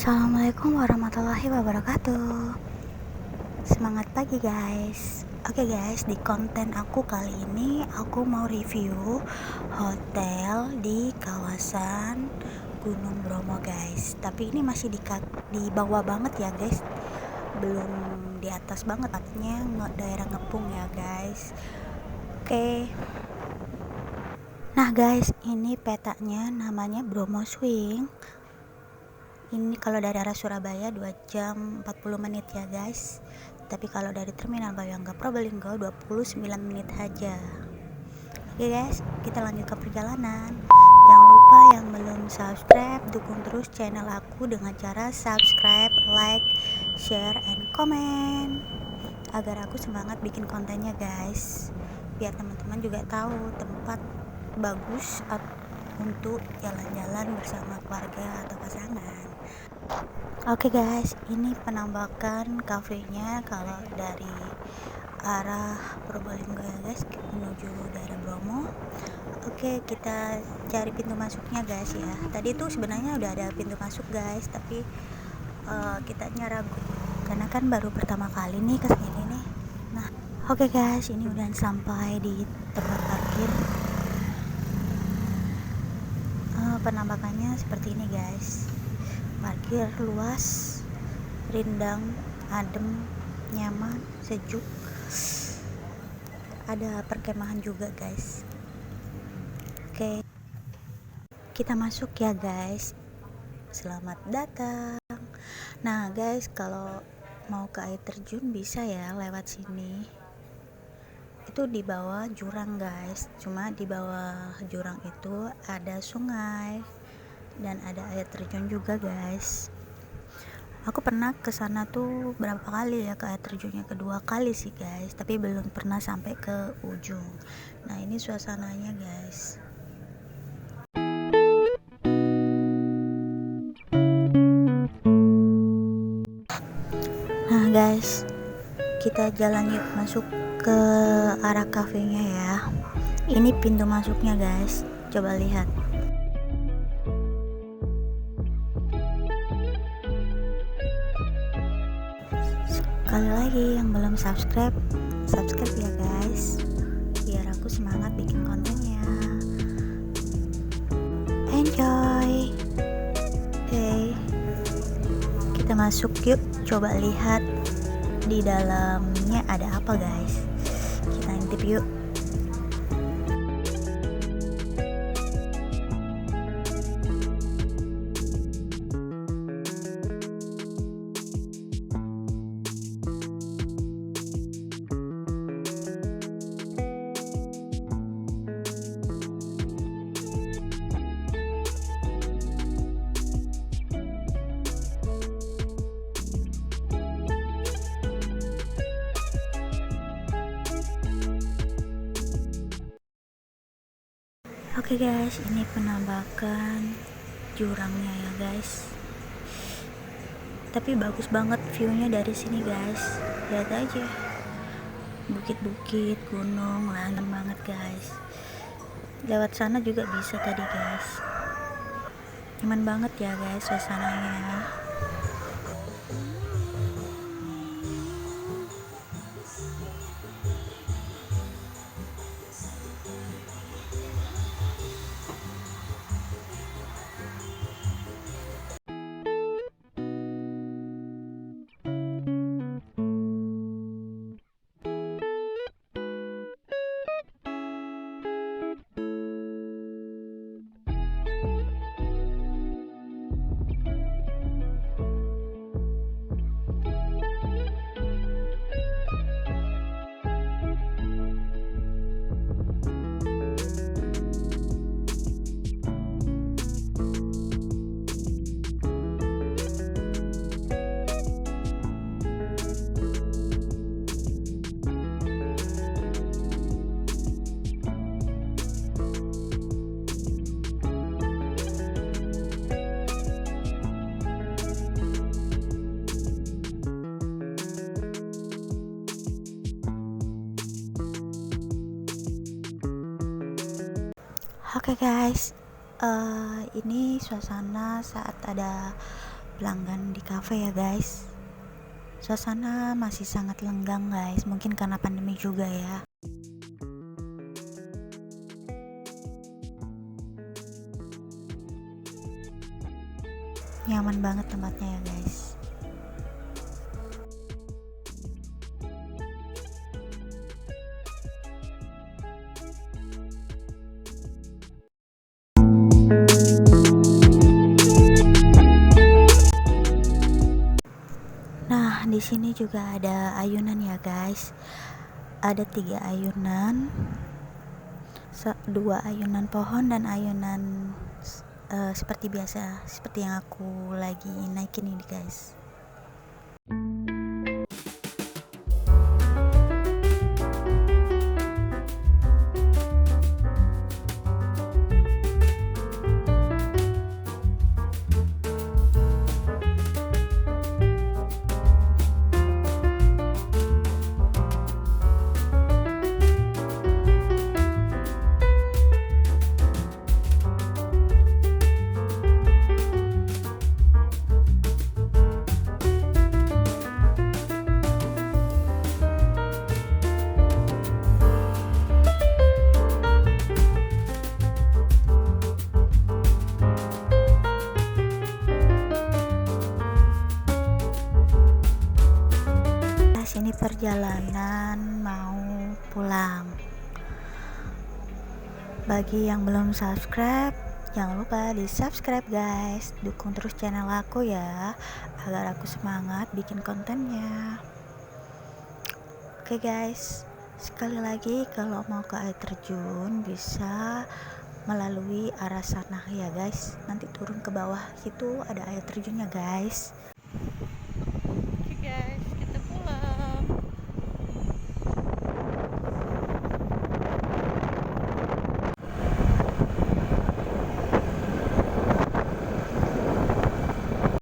Assalamualaikum warahmatullahi wabarakatuh. Semangat pagi guys. Oke guys, di konten aku kali ini aku mau review hotel di kawasan Gunung Bromo guys. Tapi ini masih di bawah banget ya guys, belum di atas banget, artinya daerah Ngepung ya guys. Oke. Nah guys, ini petanya namanya Bromo Swing. Ini kalau dari arah Surabaya 2 jam 40 menit ya guys. Tapi kalau dari Terminal Bayangkara Probolinggo 29 menit aja. Oke guys, kita lanjut ke perjalanan. Jangan lupa yang belum subscribe, dukung terus channel aku dengan cara subscribe, like, share, and comment agar aku semangat bikin kontennya guys. Biar teman-teman juga tahu tempat bagus untuk jalan-jalan bersama keluarga atau pasangan. Oke guys, ini penampakan kafenya kalau dari arah Probolinggo ya guys menuju daerah Bromo. Oke, kita cari pintu masuknya guys ya. Tadi tuh sebenarnya udah ada pintu masuk guys, tapi kitanya ragu karena kan baru pertama kali nih kesini nih. Nah, oke guys, ini udah sampai di tempat parkir. Penampakannya seperti ini guys. Parkir luas, rindang, adem, nyaman, sejuk. Ada perkemahan juga guys. Oke, kita masuk ya guys. Selamat datang. Nah guys, kalau mau ke air terjun bisa ya lewat sini. Itu di bawah jurang guys. Cuma di bawah jurang itu ada sungai dan ada air terjun juga guys. Aku pernah ke sana tuh berapa kali ya, ke air terjunnya 2 kali sih guys, tapi belum pernah sampai ke ujung. Nah, ini suasananya guys. Nah guys, kita jalan yuk masuk ke arah kafenya ya. Ini pintu masuknya guys, coba lihat. Sekali lagi yang belum subscribe ya guys, biar aku semangat bikin kontennya. Enjoy. Oke, kita masuk yuk, coba lihat di dalamnya ada apa guys. Kita intip yuk. Oke guys, ini penampakan jurangnya ya guys. Tapi bagus banget viewnya dari sini guys. Lihat aja, bukit-bukit, gunung, langit banget guys. Lewat sana juga bisa tadi guys. Nyaman banget ya guys suasananya. Oke guys, ini suasana saat ada pelanggan di cafe ya guys. Suasana masih sangat lenggang guys, mungkin karena pandemi juga ya. Nyaman banget tempatnya ya guys. Nah, di sini juga ada ayunan ya guys. Ada 3 ayunan, 2 ayunan pohon dan ayunan seperti biasa, seperti yang aku lagi naikin ini guys. Ini perjalanan mau pulang. Bagi yang belum subscribe, jangan lupa di subscribe guys. Dukung terus channel aku ya, agar aku semangat bikin kontennya. Oke guys, sekali lagi kalau mau ke air terjun bisa melalui arah sana ya guys. Nanti turun ke bawah, itu ada air terjunnya guys.